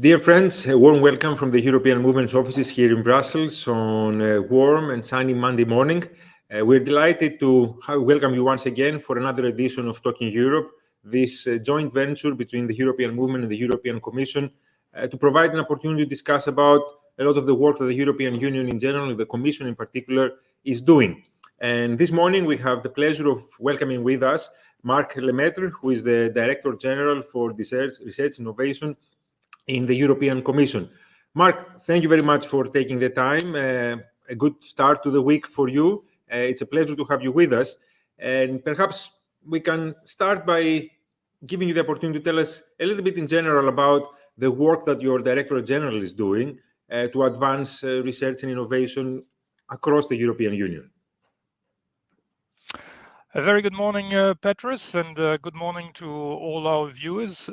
Dear friends, a warm welcome from the European Movement's offices here in Brussels on a warm and sunny Monday morning. We're delighted to welcome you once again for another edition of Talking Europe, this joint venture between the European Movement and the European Commission to provide an opportunity to discuss about a lot of the work that the European Union in general, and the Commission in particular, is doing. And this morning we have the pleasure of welcoming with us Marc Lemaître, who is the Director General for Research Innovation in the European Commission. Marc, thank you very much for taking the time. A good start to the week for you. It's a pleasure to have you with us. And perhaps we can start by giving you the opportunity to tell us a little bit in general about the work that your Directorate General is doing to advance research and innovation across the European Union. A very good morning, Petros, and good morning to all our viewers.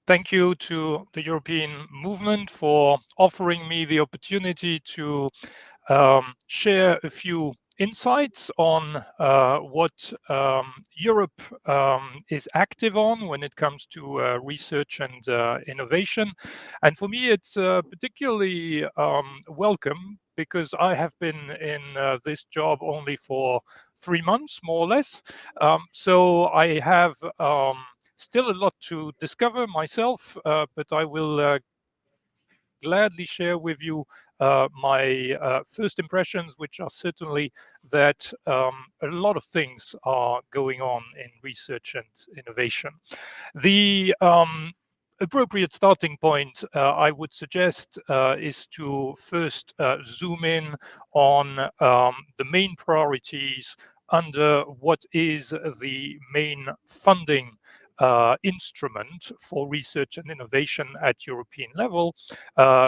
Thank you to the European Movement for offering me the opportunity to share a few insights on what Europe is active on when it comes to research and innovation. And for me, it's particularly welcome because I have been in this job only for 3 months, more or less. So I have still a lot to discover myself, but I will gladly share with you my first impressions, which are certainly that a lot of things are going on in research and innovation. The appropriate starting point, I would suggest, is to first zoom in on the main priorities under what is the main funding instrument for research and innovation at European level,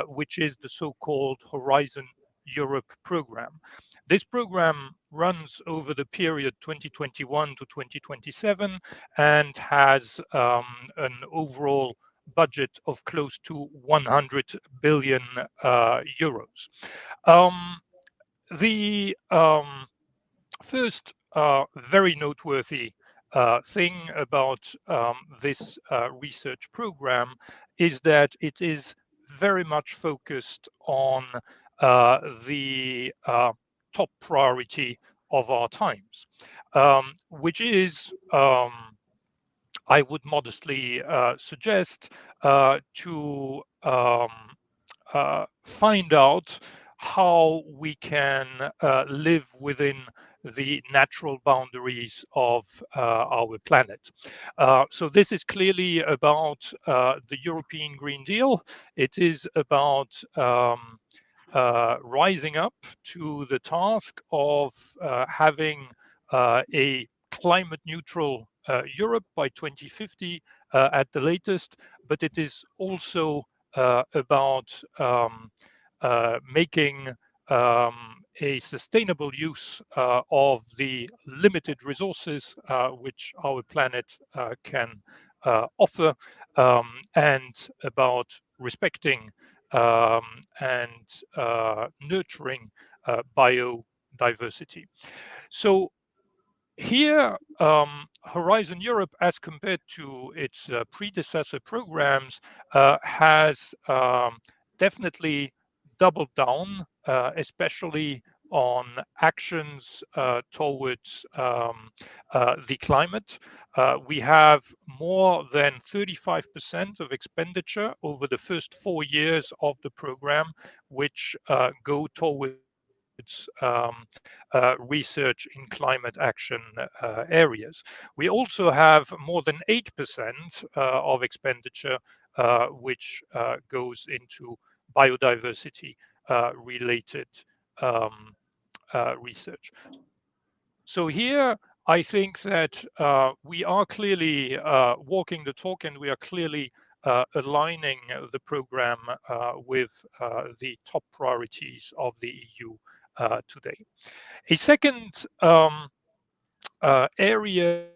which is the so-called Horizon Europe program. This program runs over the period 2021 to 2027 and has an overall budget of close to 100 billion euros. The first very noteworthy thing about this research program is that it is very much focused on the top priority of our times, which is, I would modestly suggest, to find out how we can live within the natural boundaries of our planet. So this is clearly about the European Green Deal. It is about rising up to the task of having a climate neutral Europe by 2050 at the latest, but it is also about making a sustainable use of the limited resources which our planet can offer, and about respecting and nurturing biodiversity. So here, Horizon Europe, as compared to its predecessor programs, has definitely doubled down, especially on actions towards the climate. We have more than 35% of expenditure over the first 4 years of the program, which go towards research in climate action areas. We also have more than 8% of expenditure which goes into biodiversity related research. So here, I think that we are clearly walking the talk, and we are clearly aligning the program with the top priorities of the EU today. A second area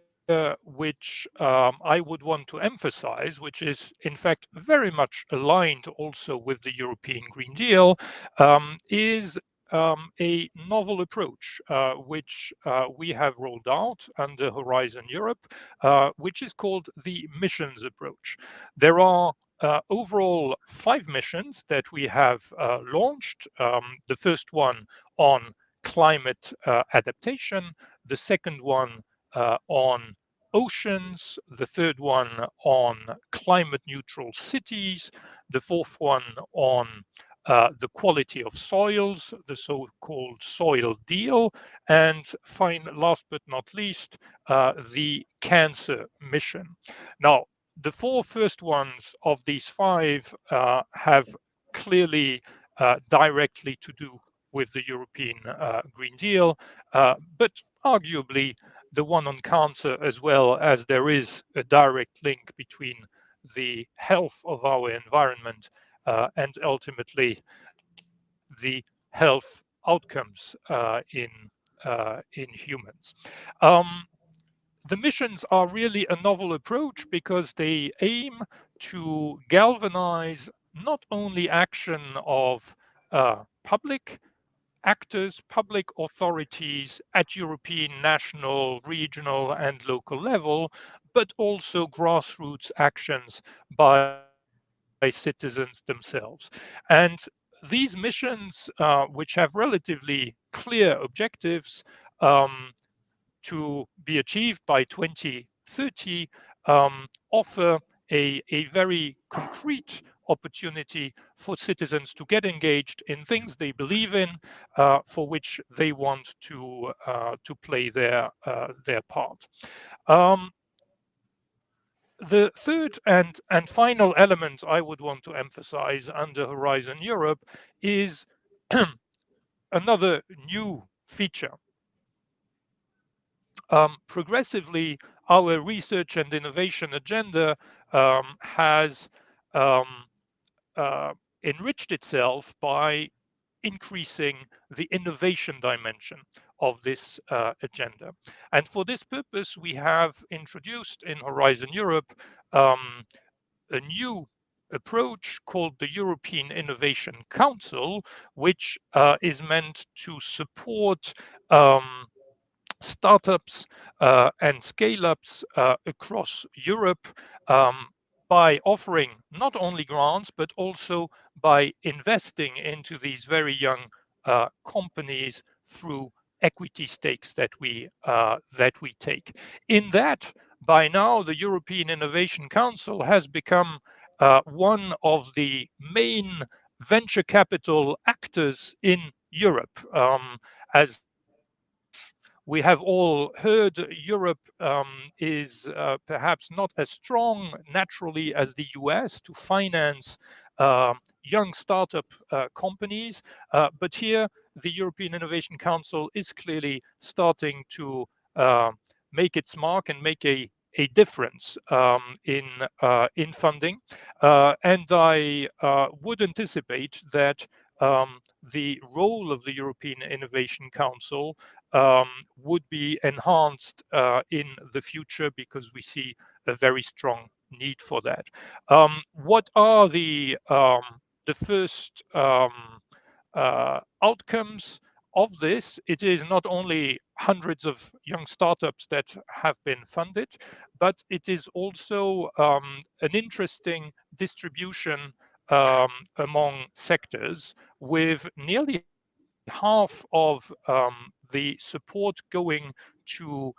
which I would want to emphasize, which is in fact very much aligned also with the European Green Deal, is a novel approach, which we have rolled out under Horizon Europe, which is called the missions approach. There are overall 5 missions that we have launched. The first one on climate adaptation, the second one on oceans, the third one on climate neutral cities, the fourth one on the quality of soils, the so-called soil deal, and last but not least, the cancer mission. Now, the 4 first ones of these 5 have clearly directly to do with the European Green Deal, but arguably the one on cancer as well, as there is a direct link between the health of our environment and ultimately the health outcomes in humans. The missions are really a novel approach because they aim to galvanize not only action of public actors, public authorities at European, national, regional, and local level, but also grassroots actions by citizens themselves. And these missions, which have relatively clear objectives to be achieved by 2030, offer a very concrete opportunity for citizens to get engaged in things they believe in, for which they want to play their part. The third and final element I would want to emphasize under Horizon Europe is another new feature. Progressively, our research and innovation agenda has enriched itself by increasing the innovation dimension of this agenda. And for this purpose, we have introduced in Horizon Europe a new approach called the European Innovation Council, which is meant to support startups and scale-ups across Europe by offering not only grants, but also by investing into these very young companies through equity stakes that we take. In that, by now, the European Innovation Council has become one of the main venture capital actors in Europe. As we have all heard, Europe is perhaps not as strong naturally as the US to finance young startup companies, but here the European Innovation Council is clearly starting to make its mark and make a difference in funding. And I would anticipate that the role of the European Innovation Council would be enhanced in the future because we see a very strong need for that. What are the first outcomes of this? It is not only hundreds of young startups that have been funded, but it is also an interesting distribution among sectors, with nearly half of the support going to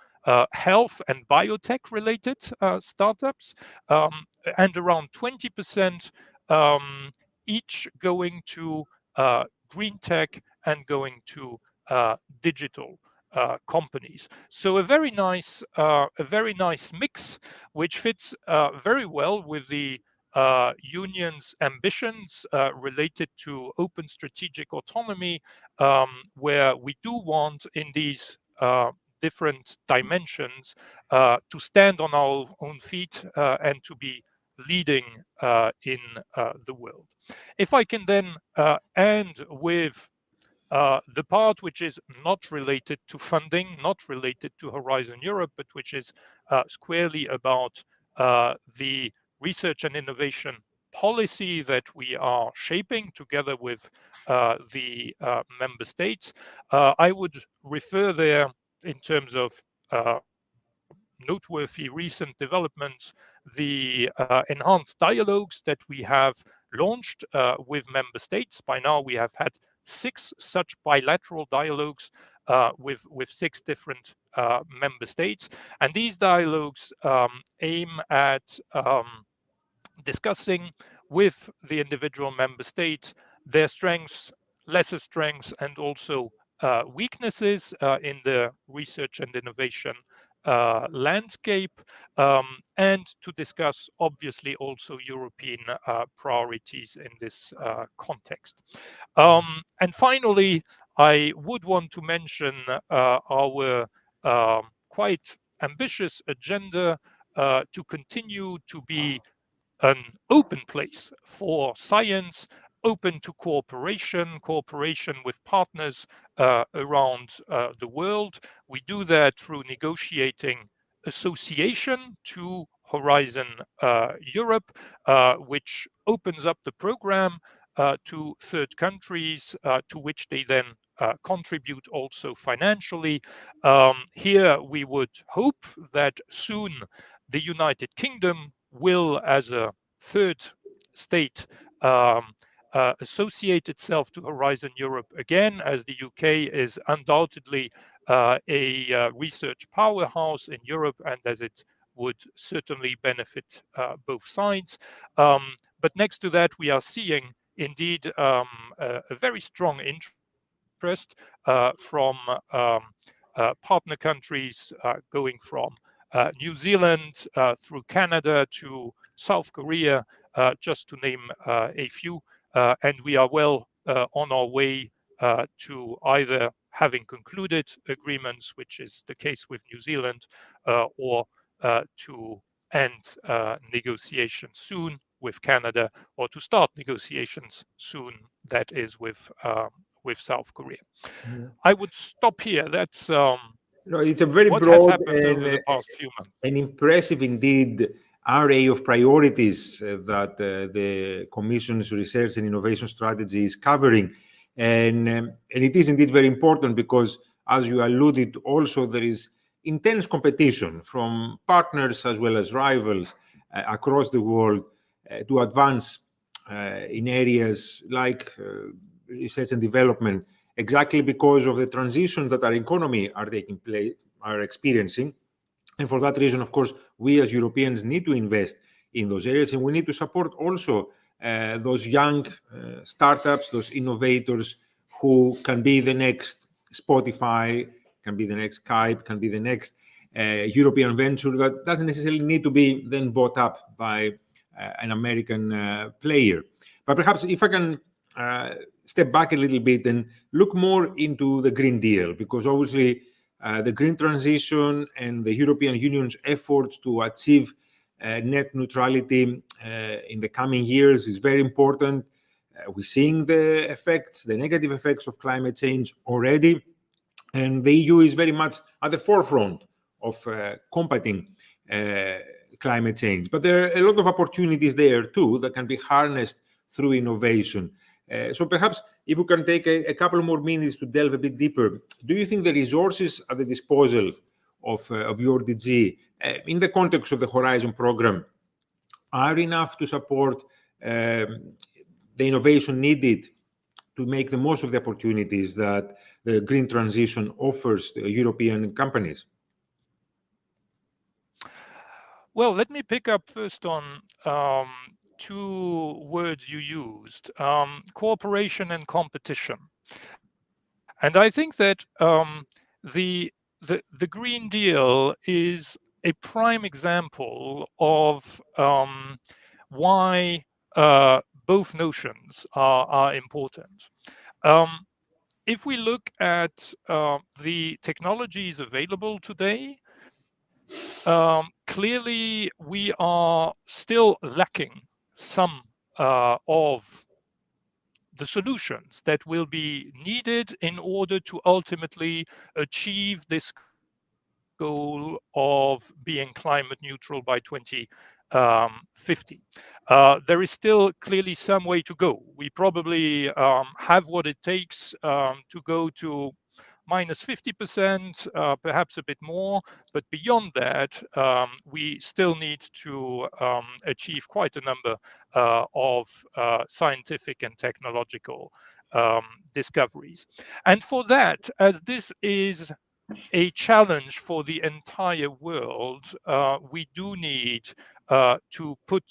health and biotech related startups, and around 20% each going to green tech and going to digital companies. So a very nice mix, which fits very well with the union's ambitions related to open strategic autonomy, where we do want in these different dimensions to stand on our own feet and to be leading in the world. If I can then end with the part which is not related to funding, not related to Horizon Europe, but which is squarely about the research and innovation policy that we are shaping together with the member states. I would refer there in terms of noteworthy recent developments, the enhanced dialogues that we have launched with member states. By now, we have had 6 such bilateral dialogues with 6 different member states. And these dialogues aim at discussing with the individual member states their strengths, lesser strengths, and also weaknesses in the research and innovation landscape, and to discuss obviously also European priorities in this context. And finally, I would want to mention our quite ambitious agenda to continue to be an open place for science, open to cooperation with partners around the world. We do that through negotiating association to Horizon Europe, which opens up the program to third countries, to which they then contribute also financially. Here we would hope that soon the United Kingdom will, as a third state, associate itself to Horizon Europe again, as the UK is undoubtedly a research powerhouse in Europe, and as it would certainly benefit both sides. But next to that, we are seeing indeed a very strong interest from partner countries going from New Zealand through Canada to South Korea, just to name a few. And we are well on our way to either having concluded agreements, which is the case with New Zealand, or to end negotiations soon with Canada, or to start negotiations soon, that is with South Korea. I would stop here. That's no, it's a very what broad has happened over the past few months. And impressive indeed array of priorities that the Commission's research and innovation strategy is covering. And it is indeed very important because, as you alluded, also there is intense competition from partners as well as rivals across the world to advance in areas like research and development, exactly because of the transition that our economy are experiencing. And for that reason, of course, we as Europeans need to invest in those areas, and we need to support also those young startups, those innovators who can be the next Spotify, can be the next Skype, can be the next European venture that doesn't necessarily need to be then bought up by an American player. But perhaps if I can step back a little bit and look more into the Green Deal, because obviously the green transition and the European Union's efforts to achieve net neutrality in the coming years is very important. We're seeing the effects, the negative effects of climate change already, and the EU is very much at the forefront of combating climate change. But there are a lot of opportunities there too that can be harnessed through innovation. So perhaps if we can take a couple more minutes to delve a bit deeper, do you think the resources at the disposal of your DG in the context of the Horizon program are enough to support the innovation needed to make the most of the opportunities that the green transition offers the European companies? Well, let me pick up first on two words you used, cooperation and competition. And I think that the Green Deal is a prime example of why both notions are important. If we look at the technologies available today, clearly we are still lacking some of the solutions that will be needed in order to ultimately achieve this goal of being climate neutral by 2050. 2050. There is still clearly some way to go. We probably have what it takes to go to minus 50%, perhaps a bit more. But beyond that, we still need to achieve quite a number of scientific and technological discoveries. And for that, as this is a challenge for the entire world, we do need to put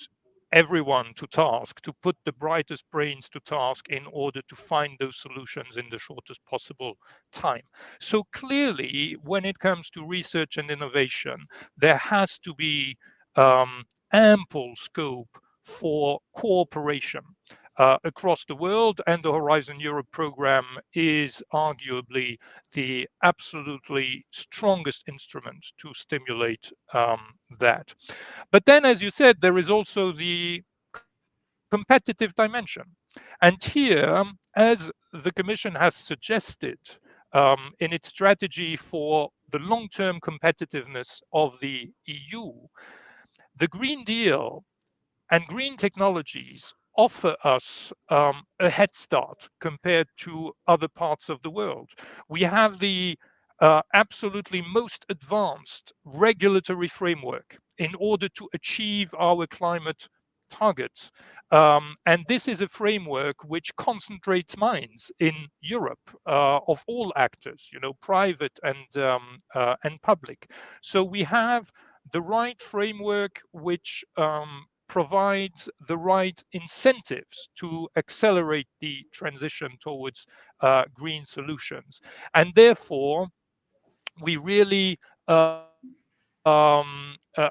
everyone to task, to put the brightest brains to task in order to find those solutions in the shortest possible time. So clearly, when it comes to research and innovation, there has to be ample scope for cooperation across the world, and the Horizon Europe program is arguably the absolutely strongest instrument to stimulate that. But then, as you said, there is also the competitive dimension. And here, as the Commission has suggested in its strategy for the long-term competitiveness of the EU, the Green Deal and green technologies offer us a head start compared to other parts of the world. We have the absolutely most advanced regulatory framework in order to achieve our climate targets. And this is a framework which concentrates minds in Europe of all actors, private and public. So we have the right framework which provides the right incentives to accelerate the transition towards green solutions. And therefore, we really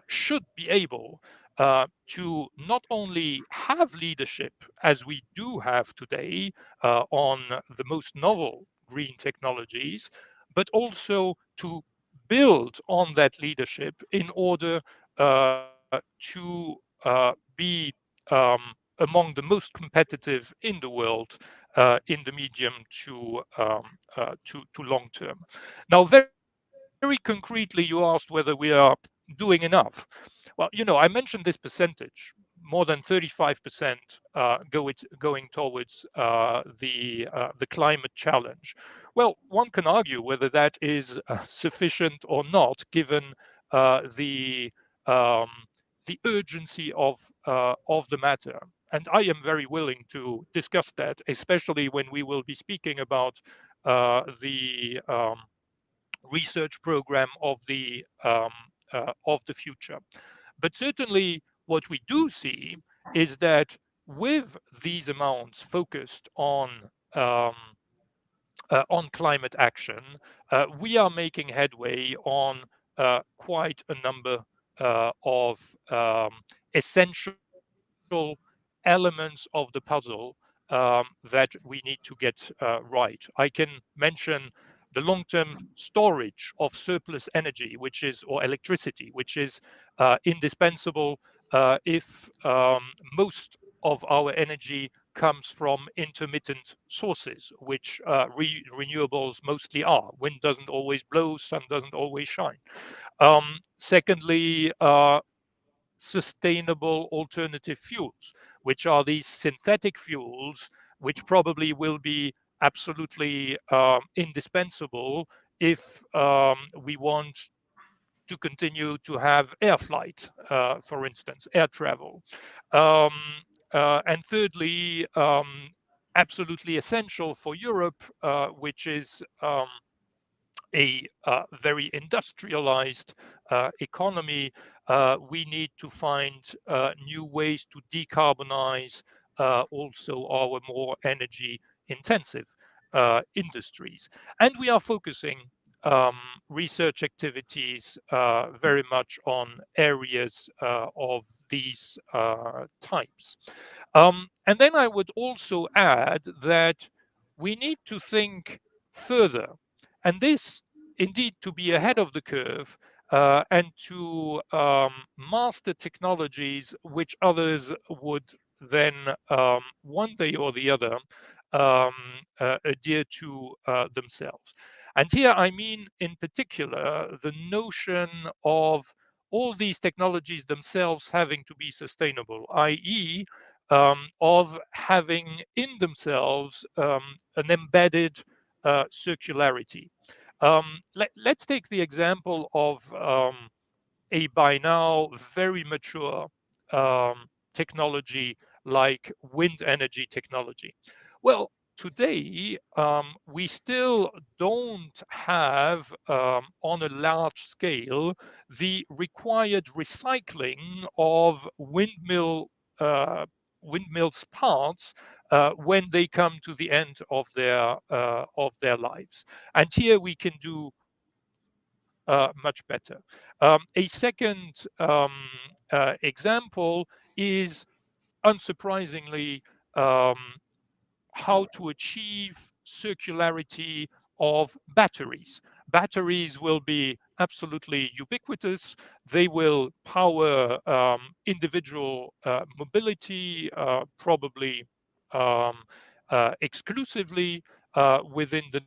should be able to not only have leadership as we do have today on the most novel green technologies, but also to build on that leadership in order to be among the most competitive in the world in the medium to long term. Now, very concretely, you asked whether we are doing enough. Well, I mentioned this percentage, more than 35% going towards the climate challenge. Well, one can argue whether that is sufficient or not, given the urgency of the matter. And I am very willing to discuss that, especially when we will be speaking about the research program of the future. But certainly, what we do see is that with these amounts focused on climate action, we are making headway on quite a number of essential elements of the puzzle that we need to get right. I can mention the long-term storage of surplus energy, or electricity, which is indispensable if most of our energy comes from intermittent sources, which renewables mostly are. Wind doesn't always blow, sun doesn't always shine. Secondly, sustainable alternative fuels, which are these synthetic fuels, which probably will be absolutely indispensable if we want to continue to have air flight, for instance, air travel. And thirdly, absolutely essential for Europe, which is a very industrialized economy, we need to find new ways to decarbonize also our more energy intensive industries. And we are focusing research activities very much on areas of these types. And then I would also add that we need to think further, and this indeed to be ahead of the curve and to master technologies which others would then one day or the other adhere to themselves. And here I mean in particular the notion of all these technologies themselves having to be sustainable, i.e., of having in themselves an embedded circularity. Let's take the example of a by now very mature technology like wind energy technology. Well, today, we still don't have, on a large scale, the required recycling of windmills parts when they come to the end of their lives. And here we can do much better. A second example is, unsurprisingly, how to achieve circularity of batteries. Batteries will be absolutely ubiquitous. They will power individual mobility, probably exclusively within the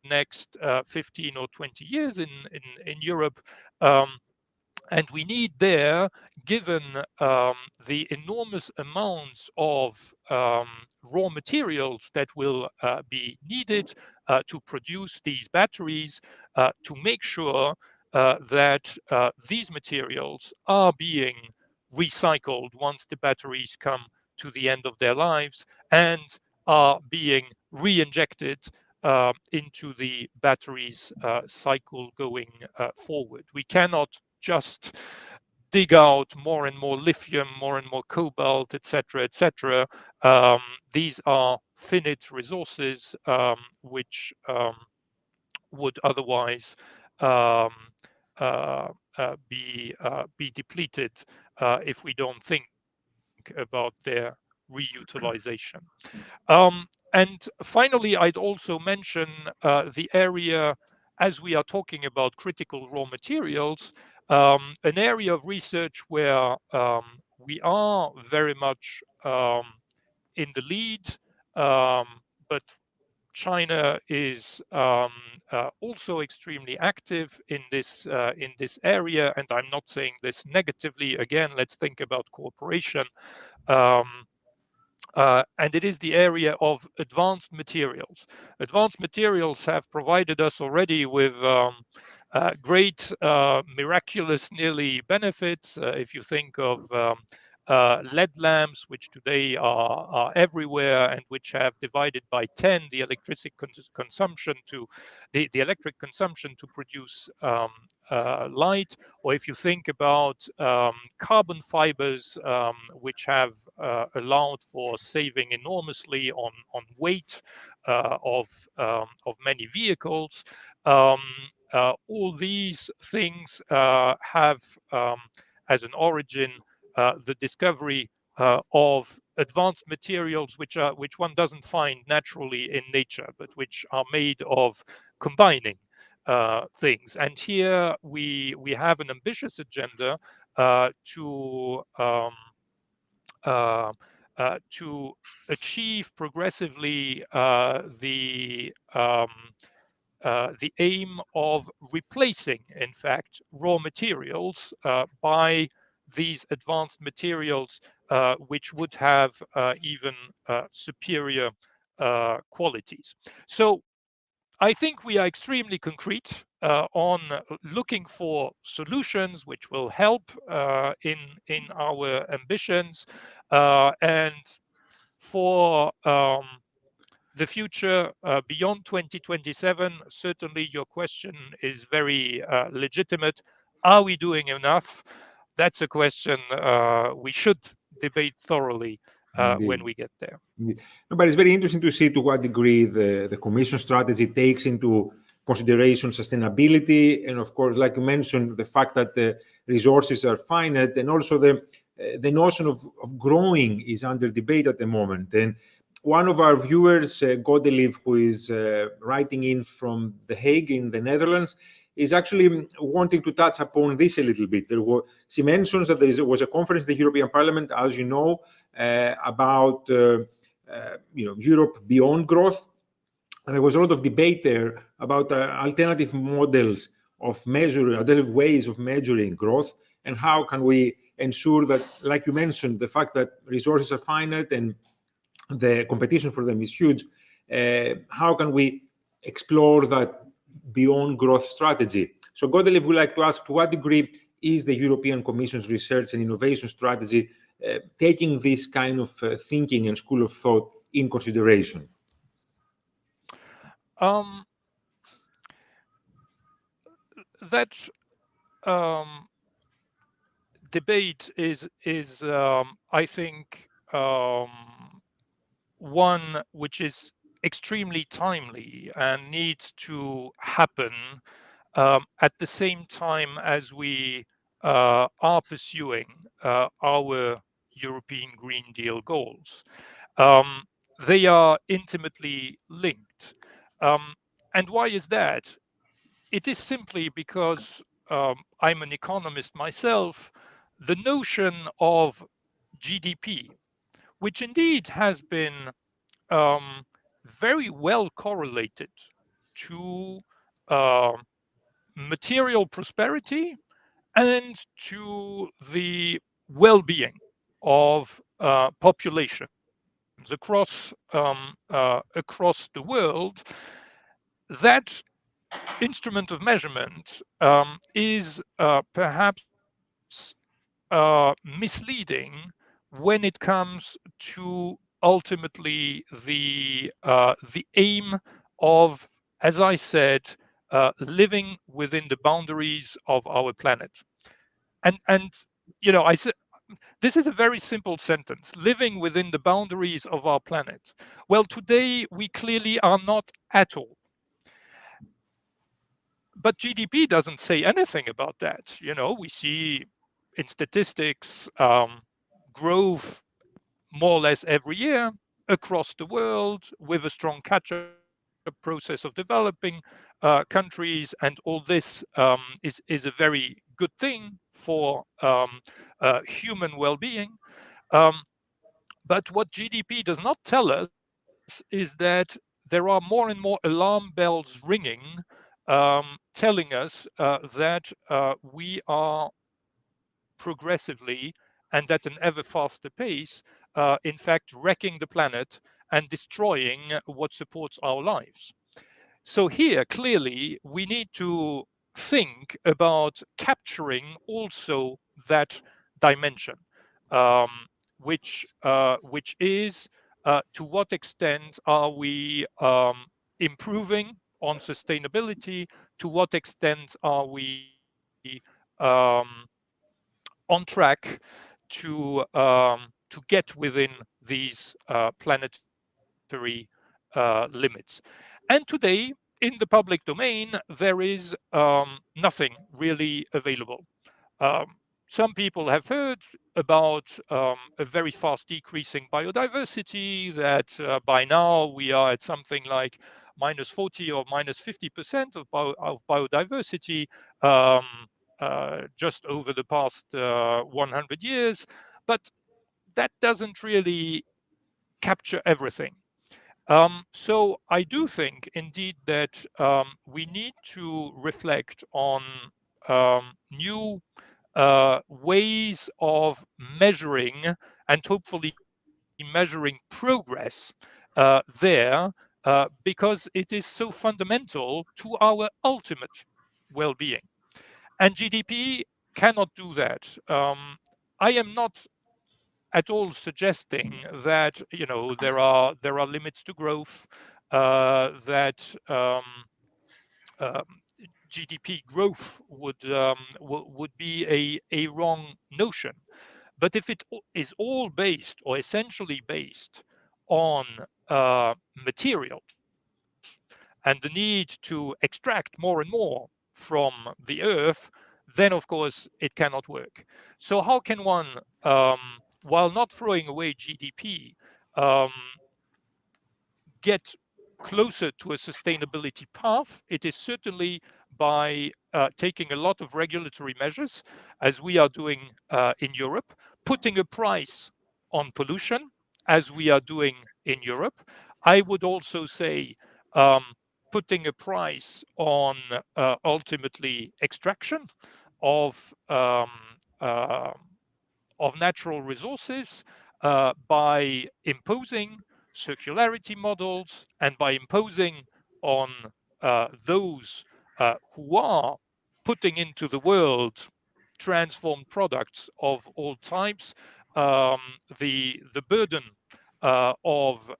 next 15 or 20 years in Europe. And we need there, given the enormous amounts of raw materials that will be needed to produce these batteries, to make sure that these materials are being recycled once the batteries come to the end of their lives and are being re-injected into the batteries cycle going forward. We cannot just dig out more and more lithium, more and more cobalt, etc., etc. These are finite resources which would otherwise be depleted if we don't think about their reutilization. And finally, I'd also mention the area, as we are talking about critical raw materials, an area of research where we are very much in the lead, but China is also extremely active in this area, and I'm not saying this negatively. Again, let's think about cooperation. And it is the area of advanced materials. Advanced materials have provided us already with great, miraculous, nearly benefits. If you think of LED lamps, which today are everywhere and which have divided by 10 the electric consumption to the electric consumption to produce light, or if you think about carbon fibers, which have allowed for saving enormously on weight of many vehicles. All these things have as an origin the discovery of advanced materials which one doesn't find naturally in nature, but which are made of combining things. And here we have an ambitious agenda to achieve progressively the aim of replacing, in fact, raw materials by these advanced materials, which would have even superior qualities. So I think we are extremely concrete on looking for solutions which will help in our ambitions, and for the future beyond 2027. Certainly, your question is very legitimate. Are we doing enough? That's a question we should debate thoroughly when we get there. No, but it's very interesting to see to what degree the Commission strategy takes into consideration sustainability, and of course, like you mentioned, the fact that the resources are finite, and also the notion of growing is under debate at the moment. And one of our viewers, Godelief, who is writing in from The Hague in the Netherlands, is actually wanting to touch upon this a little bit. She mentions that there was a conference in the European Parliament, as you know, about Europe beyond growth. And there was a lot of debate there about alternative models of measuring, alternative ways of measuring growth, and how can we ensure that, like you mentioned, the fact that resources are finite and the competition for them is huge, how can we explore that beyond growth strategy? So Godelieve would like to ask, to what degree is the European Commission's research and innovation strategy taking this kind of thinking and school of thought in consideration? That debate is I think one which is extremely timely and needs to happen at the same time as we are pursuing our European Green Deal goals. They are intimately linked. And why is that? It is simply because I'm an economist myself. The notion of GDP, which indeed has been very well correlated to material prosperity and to the well-being of populations across the world, that instrument of measurement is perhaps misleading when it comes to ultimately the aim of, as I said, living within the boundaries of our planet. And you know, I said this is a very simple sentence: living within the boundaries of our planet. Well, today we clearly are not at all. But GDP doesn't say anything about that. You know, we see in statistics growth more or less every year across the world, with a strong catch-up process of developing countries, and all this is a very good thing for human well-being. Um, but what GDP does not tell us is that there are more and more alarm bells ringing, telling us that we are progressively and at an ever faster pace, in fact, wrecking the planet and destroying what supports our lives. So here, clearly, we need to think about capturing also that dimension, um, which is to what extent are we improving on sustainability? To what extent are we on track to get within these planetary limits? And today, in the public domain, there is nothing really available. Um, some people have heard about a very fast decreasing biodiversity, that by now we are at something like minus 40 or minus 50% of biodiversity just over the past 100 years. But that doesn't really capture everything. So I do think indeed that we need to reflect on new ways of measuring, and hopefully measuring progress there, because it is so fundamental to our ultimate well-being. And GDP cannot do that. I am not at all suggesting that, you know, there are limits to growth, that um, GDP growth would be a wrong notion. But if it is all based, or essentially based, on materials and the need to extract more and more from the earth, then of course it cannot work. So how can one, while not throwing away GDP, um, get closer to a sustainability path? It is certainly by taking a lot of regulatory measures, as we are doing in Europe, putting a price on pollution, as we are doing in Europe. I would also say putting a price on ultimately extraction of natural resources by imposing circularity models and by imposing on those who are putting into the world transformed products of all types the burden of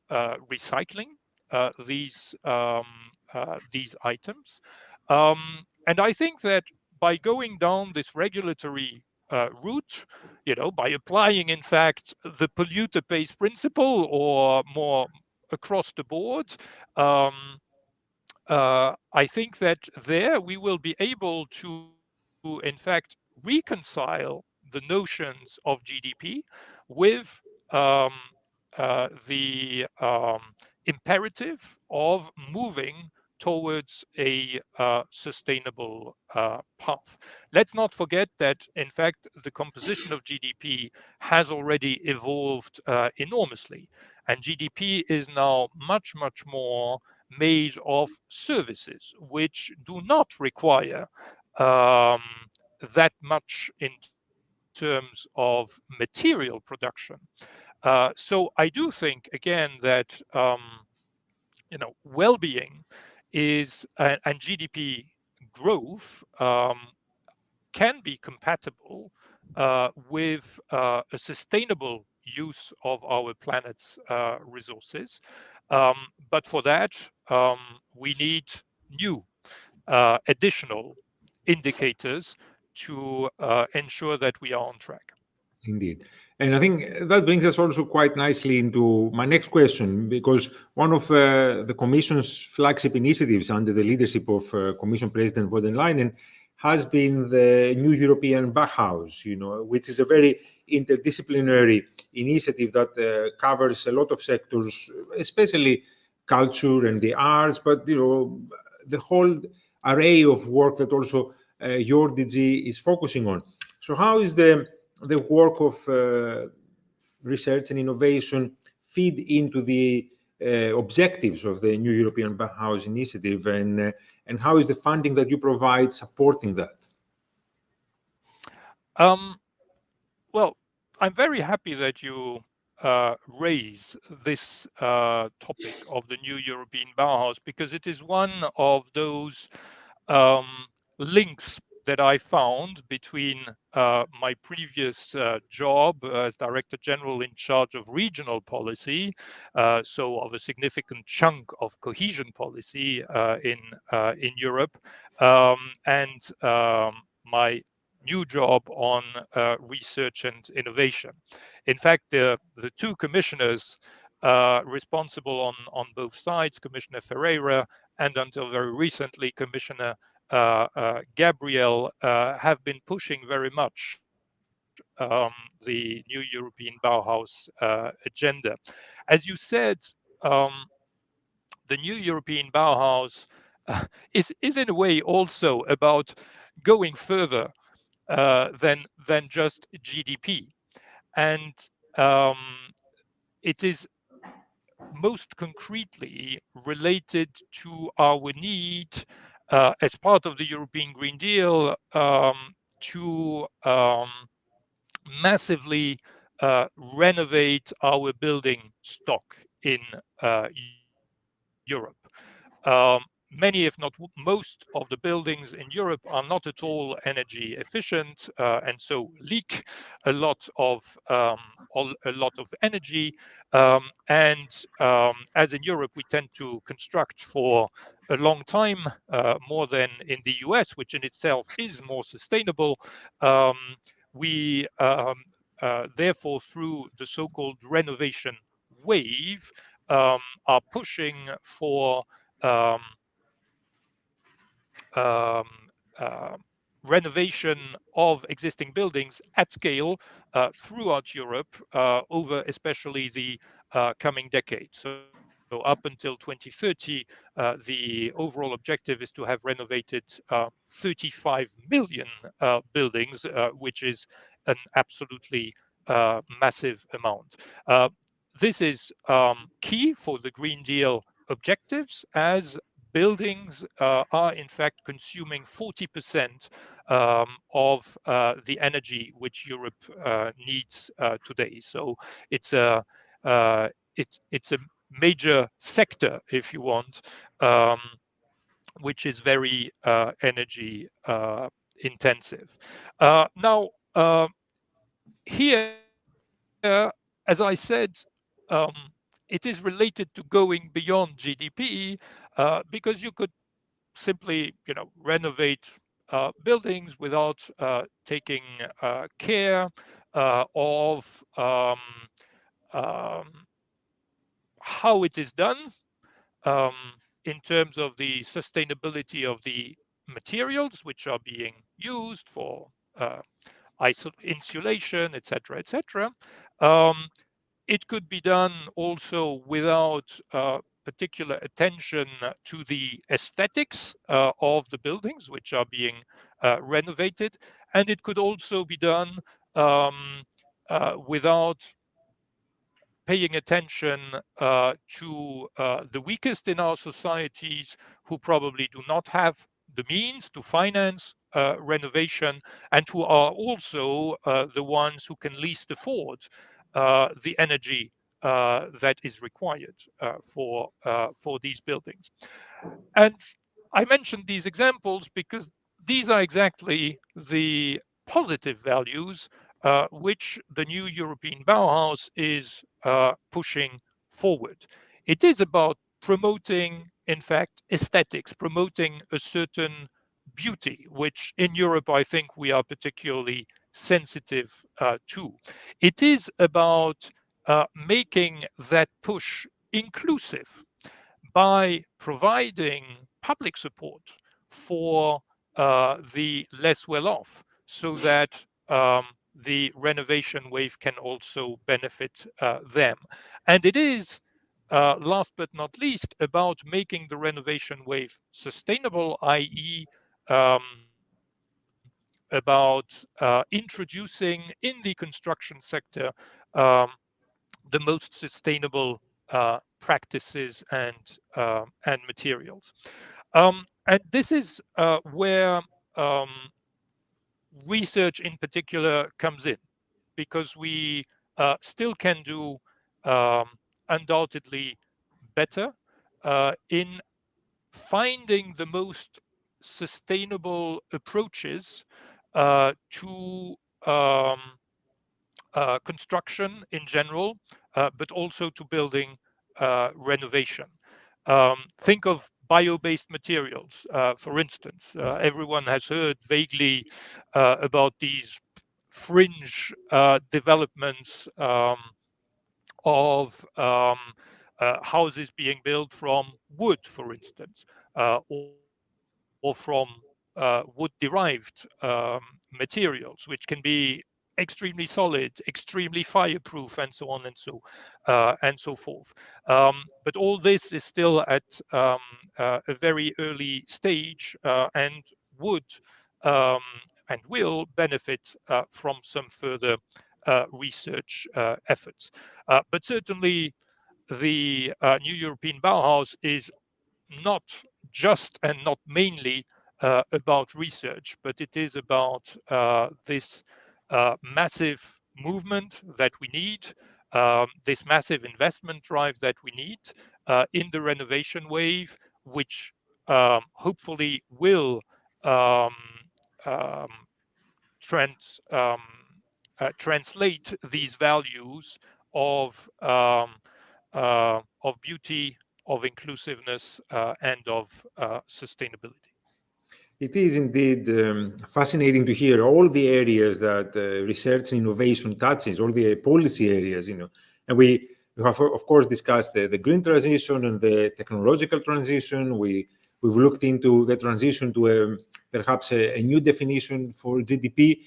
recycling these items. And I think that by going down this regulatory route, by applying, in fact, the polluter pays principle or more across the board, I think that there we will be able to, in fact, reconcile the notions of GDP with um, the imperative of moving towards a sustainable path. Let's not forget that, in fact, the composition of GDP has already evolved enormously, and GDP is now much, much more made of services, which do not require that much in terms of material production. So I do think, again, that well-being is and GDP growth can be compatible with a sustainable use of our planet's resources. But for that, we need new additional indicators to ensure that we are on track. Indeed. And I think that brings us also quite nicely into my next question, because one of the Commission's flagship initiatives under the leadership of Commission President von der Leyen has been the new European Bauhaus, which is a very interdisciplinary initiative that covers a lot of sectors, especially culture and the arts, but the whole array of work that also your DG is focusing on. So how is the work of research and innovation feed into the objectives of the new European Bauhaus initiative, and how is the funding that you provide supporting that? Well, I'm very happy that you raise this topic of the new European Bauhaus, because it is one of those links that I found between my previous job as Director General in charge of regional policy, so of a significant chunk of cohesion policy in Europe, and my new job on research and innovation. In fact, the two commissioners responsible on both sides, Commissioner Ferreira and until very recently Commissioner Gabriel, have been pushing very much the new European Bauhaus agenda. As you said, the new European Bauhaus is in a way also about going further than just GDP, and it is most concretely related to our need as part of the European Green Deal to massively renovate our building stock in Europe. Many, if not most, of the buildings in Europe are not at all energy efficient, and so leak a lot of energy. And as in Europe, we tend to construct for a long time, more than in the US, which in itself is more sustainable. We therefore, through the so-called Renovation Wave, are pushing for renovation of existing buildings at scale throughout Europe over especially the coming decades. So up until 2030, the overall objective is to have renovated 35 million buildings, which is an absolutely massive amount. This is key for the Green Deal objectives, as buildings are in fact consuming 40% of the energy which Europe needs today. So it's a major sector, if you want, which is very energy intensive. Now, here, as I said, it is related to going beyond GDP because you could simply, renovate buildings without taking care of how it is done in terms of the sustainability of the materials which are being used for insulation, etc., etc. It could be done also without particular attention to the aesthetics of the buildings which are being renovated, and it could also be done without paying attention to the weakest in our societies who probably do not have the means to finance renovation, and who are also the ones who can least afford the energy that is required for these buildings. And I mentioned these examples because these are exactly the positive values which the new European Bauhaus is pushing forward. It is about promoting, in fact, aesthetics, promoting a certain beauty, which in Europe I think we are particularly sensitive to. It is about making that push inclusive by providing public support for the less well-off, so that the renovation wave can also benefit them. And it is, last but not least, about making the renovation wave sustainable, i.e., about introducing in the construction sector the most sustainable practices and materials. And this is where research in particular comes in, because we still can do undoubtedly better in finding the most sustainable approaches to construction in general, but also to building renovation. Think of bio-based materials, for instance. Everyone has heard vaguely about these fringe developments of houses being built from wood, for instance, or from wood-derived materials, which can be extremely solid, extremely fireproof, and so on and so forth. But all this is still at a very early stage, and would and will benefit from some further research efforts. But certainly, the new European Bauhaus is not just and not mainly about research, but it is about this massive movement that we need, this massive investment drive that we need in the renovation wave, which hopefully will translate these values of beauty, of inclusiveness, and of sustainability. It is indeed fascinating to hear all the areas that research and innovation touches, all the policy areas, And we have, of course, discussed the green transition and the technological transition. We've looked into the transition to perhaps a new definition for GDP.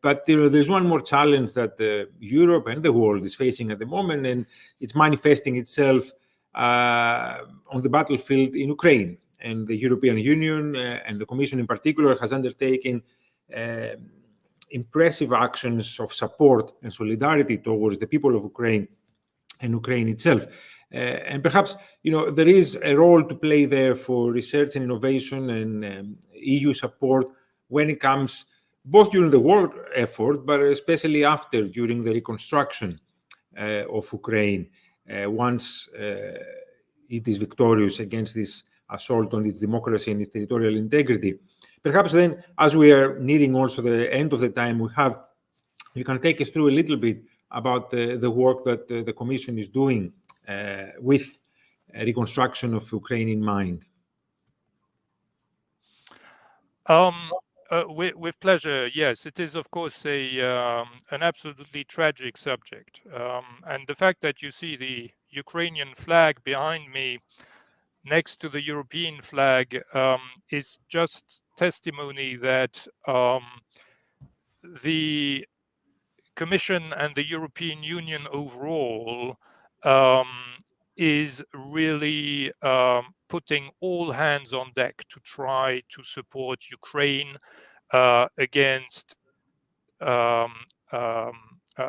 But there's one more challenge that Europe and the world is facing at the moment, and it's manifesting itself on the battlefield in Ukraine. And the European Union and the Commission in particular has undertaken impressive actions of support and solidarity towards the people of Ukraine and Ukraine itself. And perhaps, there is a role to play there for research and innovation and EU support when it comes both during the war effort, but especially after, during the reconstruction of Ukraine, once it is victorious against this assault on its democracy and its territorial integrity. Perhaps then, as we are nearing also the end of the time we have, you can take us through a little bit about the work that the Commission is doing with reconstruction of Ukraine in mind. With pleasure. Yes, it is, of course, an absolutely tragic subject. And the fact that you see the Ukrainian flag behind me next to the European flag is just testimony that the Commission and the European Union overall is really putting all hands on deck to try to support Ukraine against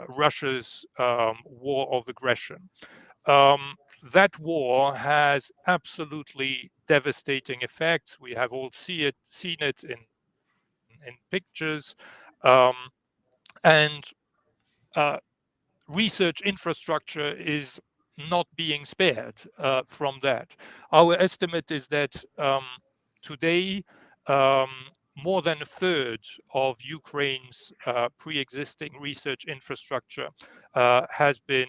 Russia's war of aggression. That war has absolutely devastating effects. We have all seen it in pictures, and research infrastructure is not being spared from that. Our estimate is that today more than a third of Ukraine's pre-existing research infrastructure has been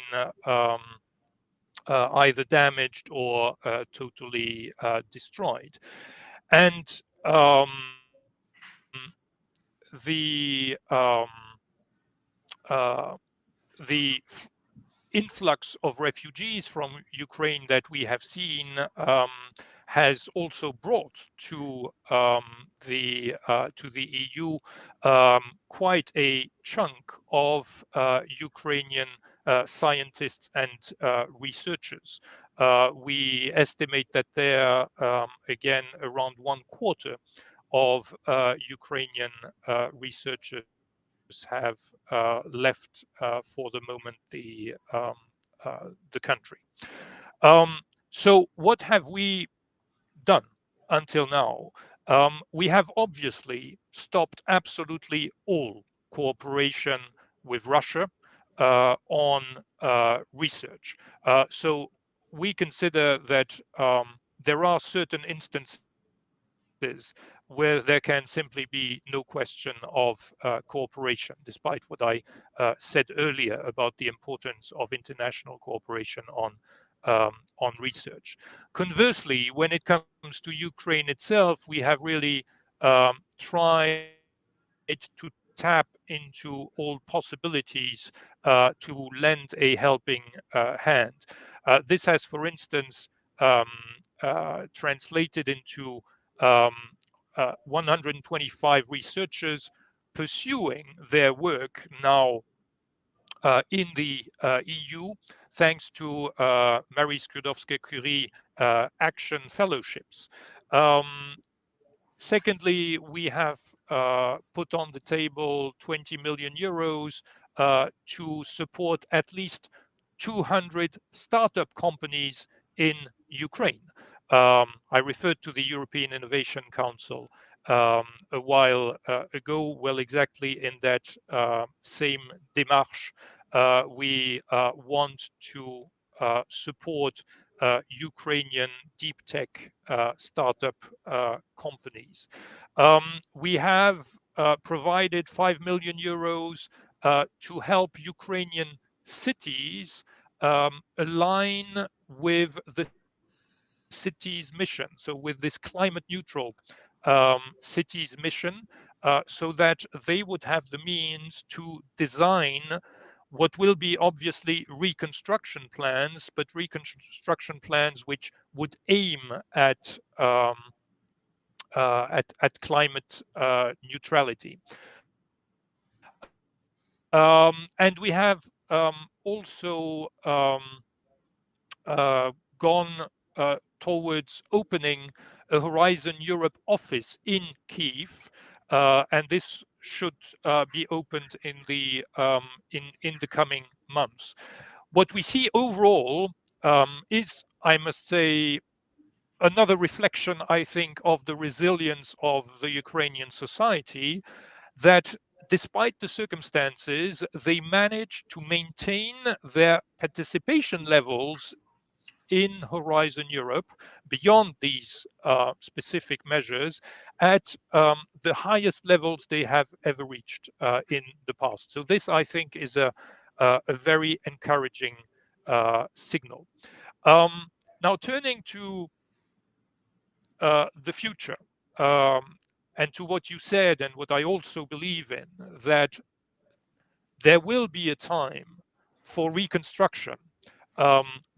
either damaged or totally destroyed. And the influx of refugees from Ukraine that we have seen has also brought to the EU quite a chunk of Ukrainian scientists and researchers. We estimate that there again around 1/4 of Ukrainian researchers have left for the moment the country. So what have we done until now? We have obviously stopped absolutely all cooperation with Russia on research. So we consider that there are certain instances where there can simply be no question of cooperation, despite what I said earlier about the importance of international cooperation on research. Conversely, when it comes to Ukraine itself, we have really tried to tap into all possibilities to lend a helping hand. This has, for instance, translated into 125 researchers pursuing their work now in the EU, thanks to Marie Skłodowska-Curie Action Fellowships. Secondly, we have put on the table 20 million euros to support at least 200 startup companies in Ukraine. I referred to the European Innovation Council a while ago. Well, exactly in that same démarche, we want to support Ukrainian deep tech startup companies. We have provided 5 million euros to help Ukrainian cities align with the city's mission, so with this climate neutral city's mission, so that they would have the means to design what will be obviously reconstruction plans, but reconstruction plans which would aim at climate neutrality. And we have also gone towards opening a Horizon Europe office in Kyiv, and this should be opened in the coming months. What we see overall is, I must say, another reflection, I think, of the resilience of the Ukrainian society, that despite the circumstances, they managed to maintain their participation levels in Horizon Europe beyond these specific measures at the highest levels they have ever reached in the past. So this, I think, is a very encouraging signal. Now, turning to the future, and to what you said and what I also believe in, that there will be a time for reconstruction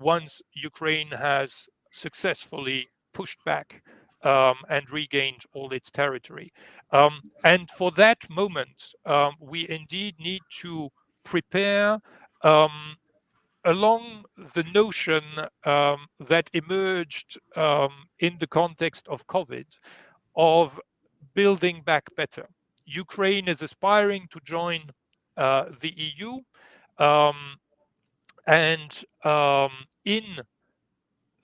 once Ukraine has successfully pushed back and regained all its territory. And for that moment, we indeed need to prepare along the notion that emerged in the context of COVID of building back better. Ukraine is aspiring to join the EU, and in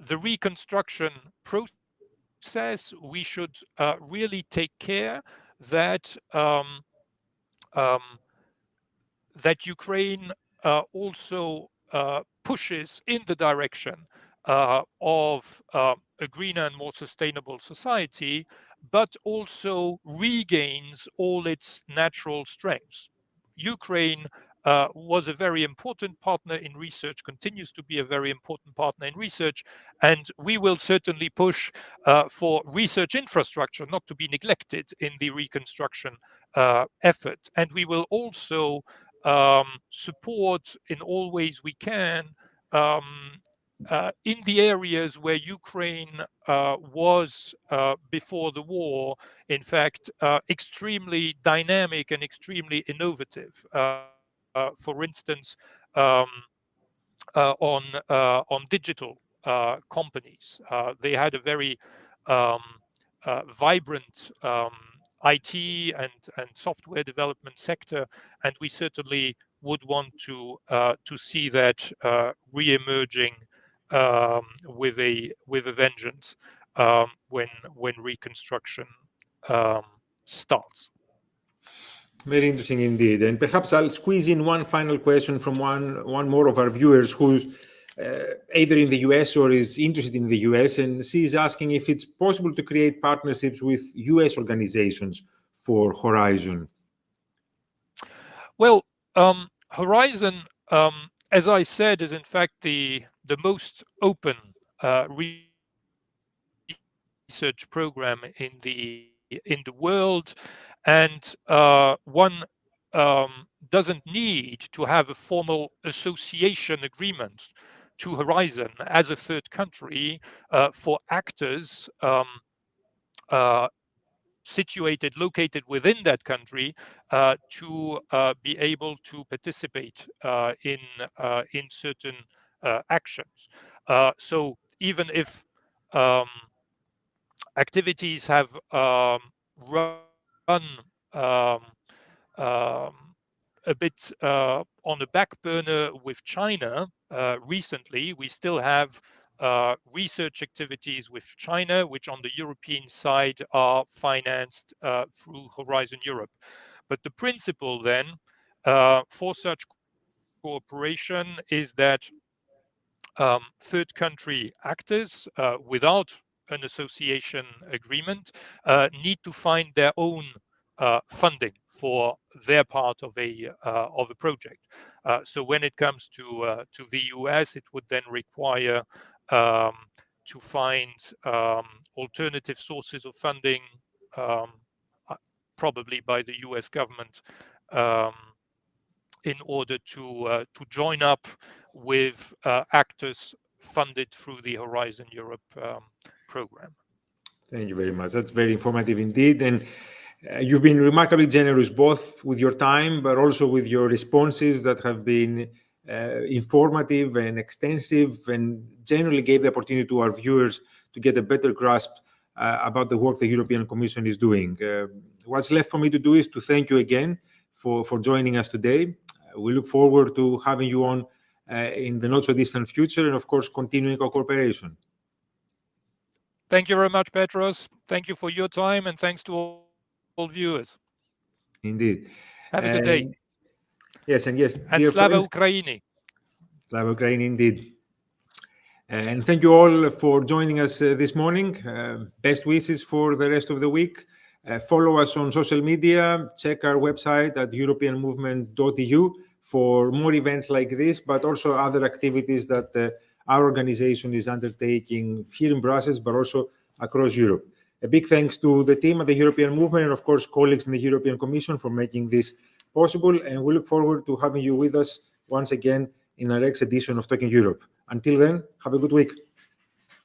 the reconstruction process, we should really take care that that Ukraine also pushes in the direction of a greener and more sustainable society, but also regains all its natural strengths. Ukraine was a very important partner in research, continues to be a very important partner in research, and we will certainly push for research infrastructure not to be neglected in the reconstruction effort. And we will also support in all ways we can in the areas where Ukraine was before the war, in fact, extremely dynamic and extremely innovative. For instance, on digital companies, they had a very vibrant IT and software development sector, and we certainly would want to see that re-emerging with a vengeance when reconstruction starts. Very interesting indeed. And perhaps I'll squeeze in one final question from one more of our viewers who's either in the US or is interested in the US, and she is asking if it's possible to create partnerships with US organizations for Horizon. Well, Horizon, as I said, is in fact the most open research program in the world, and one doesn't need to have a formal association agreement to Horizon as a third country for actors located within that country to be able to participate in certain actions. So even if activities have run a bit on the back burner with China recently, we still have research activities with China, which on the European side are financed through Horizon Europe. But the principle then for such cooperation is that third country actors without an association agreement need to find their own funding for their part of a project. So when it comes to the US, it would then require to find alternative sources of funding, probably by the US government, in order to join up with actors funded through the Horizon Europe program. Thank you very much. That's very informative indeed. And you've been remarkably generous, both with your time, but also with your responses that have been informative and extensive, and generally gave the opportunity to our viewers to get a better grasp about the work the European Commission is doing. What's left for me to do is to thank you again for joining us today. We look forward to having you on in the not-so-distant future, and of course, continuing our cooperation. Thank you very much, Petros. Thank you for your time, and thanks to all viewers. Indeed. Have a good day. Yes, and yes, and dear Slava friends, Ukraini. Slava Ukraini, indeed. And thank you all for joining us this morning. Best wishes for the rest of the week. Follow us on social media. Check our website at europeanmovement.eu for more events like this, but also other activities that our organization is undertaking here in Brussels, but also across Europe. A big thanks to the team at the European Movement and, of course, colleagues in the European Commission for making this possible. And we look forward to having you with us once again in our next edition of Talking Europe. Until then, have a good week.